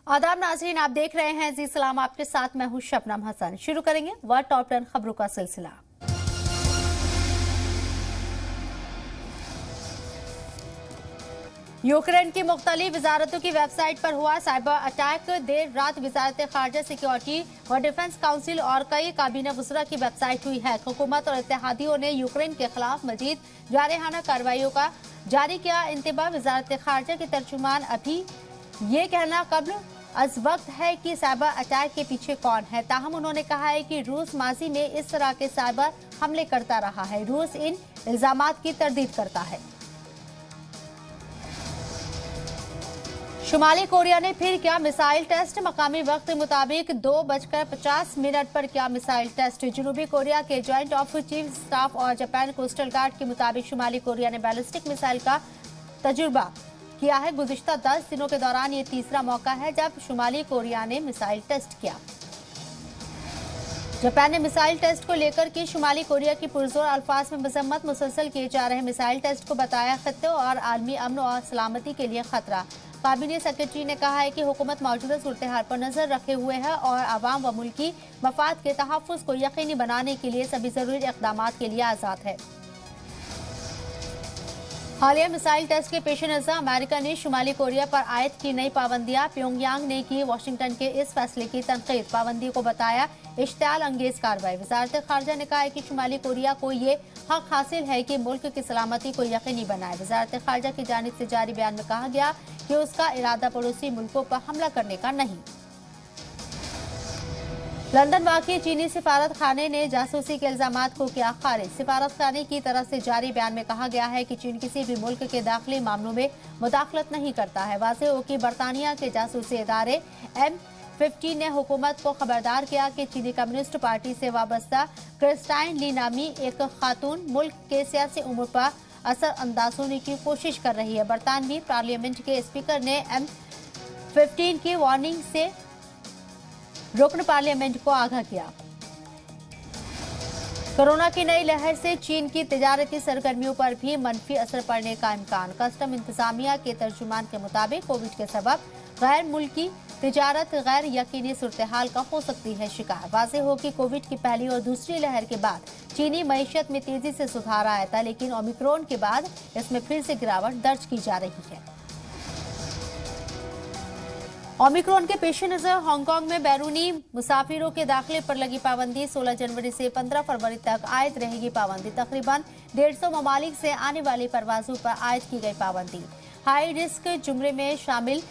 आदाब नाज़रीन, आप देख रहे हैं जी सलाम, आपके साथ मैं हूं शबनम हसन। शुरू करेंगे वर्ल्ड टॉप 10 खबरों का सिलसिला। यूक्रेन की मुख्तलिफ वजारतों की वेबसाइट पर हुआ साइबर अटैक। देर रात वजारत खारजा, सिक्योरिटी व डिफेंस काउंसिल और कई काबीना वज़रा की वेबसाइट हुई है। हुकूमत और इत्तेहादियों ने यूक्रेन के खिलाफ मजीद जारहाना कार्रवाइयों का जारी किया इंतबाह। वजारत खारजा के तर्जुमान अभी ये कहना कब्ल अज वक्त है कि साइबर अटैक के पीछे कौन है। ताहम उन्होंने कहा है कि रूस माजी में इस तरह के साइबर हमले करता रहा है। रूस इन इल्जामात की तरदीद करता है। शुमाली कोरिया ने फिर किया मिसाइल टेस्ट। मकामी वक्त मुताबिक 2:50 पर किया मिसाइल टेस्ट। जनूबी कोरिया के ज्वाइंट ऑफ चीफ स्टाफ और जापान कोस्टल गार्ड के मुताबिक शुमाली कोरिया ने बैलिस्टिक मिसाइल का तजुर्बा किया है। गुज़िश्ता 10 दिनों के दौरान ये तीसरा मौका है जब शुमाली कोरिया ने मिसाइल टेस्ट किया। जापान ने मिसाइल टेस्ट को लेकर की शुमाली कोरिया की पुरजोर अल्फाज में मजम्मत। मुसलसल किए जा रहे मिसाइल टेस्ट को बताया खत्ते और आलमी अमन और सलामती के लिए खतरा। काबीना सेक्रेटरी ने कहा है कि हुकूमत मौजूदा सूरत हाल पर नजर रखे हुए है और आवाम व मुल्की मफाद के तहफ़्फ़ुज़ को यकीनी बनाने के लिए सभी जरूरी इक़दाम के लिए आज़ाद है। हालिया मिसाइल टेस्ट के पेश नज़र अमेरिका ने शुमाली कोरिया पर आयद की नई पाबंदियां। प्योंगयांग ने की वाशिंगटन के इस फैसले की तनकीद। पाबंदी को बताया इश्तियाल अंगेज कार्रवाई। वजारत खारजा ने कहा है कि शुमाली कोरिया को ये हक हासिल है कि मुल्क की सलामती को यकीनी बनाए। वजारत खारजा की जानिब से जारी बयान में कहा गया कि उसका इरादा पड़ोसी मुल्कों पर हमला करने का नहीं। लंदन वाक़ई चीनी सिफारत खाने ने जासूसी के इल्जामात को किया खारिज। सिफारत खाने की तरफ से जारी बयान में कहा गया है कि चीन किसी भी मुल्क के दाखिली मामलों में मुदाखलत नहीं करता है। वाज़ेह हो कि बरतानिया के जासूसी इदारे M15 ने हुकूमत को खबरदार किया कि चीनी कम्युनिस्ट पार्टी से वाबस्ता क्रिस्टाइन ली नामी एक खातून मुल्क के सियासी उमूर पर असर अंदाज होने की कोशिश कर रही है। बरतानवी पार्लियामेंट के स्पीकर ने M15 की वार्निंग से रुकन पार्लियामेंट को आगाह किया। कोरोना की नई लहर से चीन की तिजारती सरगर्मियों पर भी मनफी असर पड़ने का इम्कान। कस्टम इंतजामिया के तर्जुमान के मुताबिक कोविड के सबब गैर मुल्की तिजारत गैर यकीनी सूरत हाल का हो सकती है शिकार। वाज़ेह हो कि कोविड की पहली और दूसरी लहर के बाद चीनी मईशत में तेजी से सुधार आया था, लेकिन ओमिक्रॉन के बाद इसमें फिर से गिरावट दर्ज की जा रही है। ओमिक्रॉन के पेश नजर हांगकांग में बैरूनी मुसाफिरों के दाखिले पर लगी पाबंदी। 16 जनवरी से 15 फरवरी तक आयद रहेगी पाबंदी। तकरीबन 150 ममालिक से आने वाली परवाजों पर आयद की गई पाबंदी। हाई रिस्क जुमरे में शामिल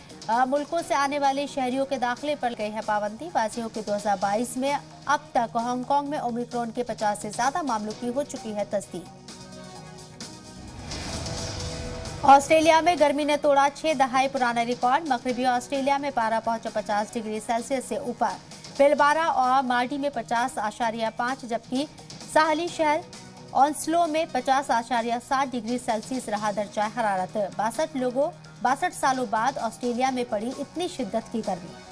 मुल्कों से आने वाले शहरियों के दाखिले पर गई है पाबंदी। वाज़ेह हो कि 2022 में अब तक हांगकांग में ओमिक्रॉन के 50 से ज्यादा मामलों की हो चुकी है तस्दीक। ऑस्ट्रेलिया में गर्मी ने तोड़ा 6 दहाई पुराना रिकॉर्ड। मगरबी ऑस्ट्रेलिया में पारा पहुंचा 50 डिग्री सेल्सियस से ऊपर। पिलबारा और मार्डी में 50.5, जबकि साहली शहर ऑन्स्लो में 50.7 डिग्री सेल्सियस रहा दर्जा हरारत। 62 सालों बाद ऑस्ट्रेलिया में पड़ी इतनी शिद्दत की गर्मी।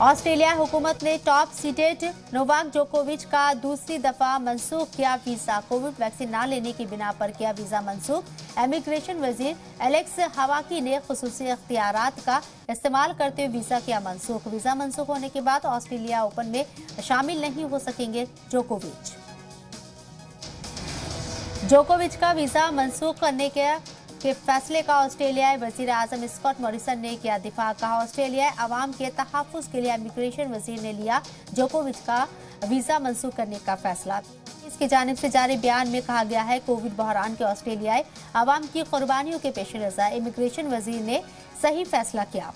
ऑस्ट्रेलिया हुकूमत ने टॉप सीडेड नोवाक जोकोविच का दूसरी दफा मंसूख किया वीजा। कोविड वैक्सीन न लेने की बिना पर किया वीजा मंसूख। इमिग्रेशन वजीर एलेक्स हवाकी ने खुसूसी इख्तियारात का इस्तेमाल करते हुए वीजा किया मंसूख। वीजा मंसूख होने के बाद ऑस्ट्रेलिया ओपन में शामिल नहीं हो सकेंगे जोकोविच। जोकोविच का वीजा मंसूख करने के फैसले का ऑस्ट्रेलियाई वजीर आजम स्कॉट मॉरिसन ने किया दिफा। कहा ऑस्ट्रेलियाई अवाम के तहफ़्फ़ुज़ के लिए इमिग्रेशन वजीर ने लिया जोकोविच का वीजा मंसूख करने का फैसला। इसकी जानिब से जारी बयान में कहा गया है कोविड बहरान के ऑस्ट्रेलियाई अवाम की कुर्बानियों के पेश नज़र इमिग्रेशन वजीर ने सही फैसला किया।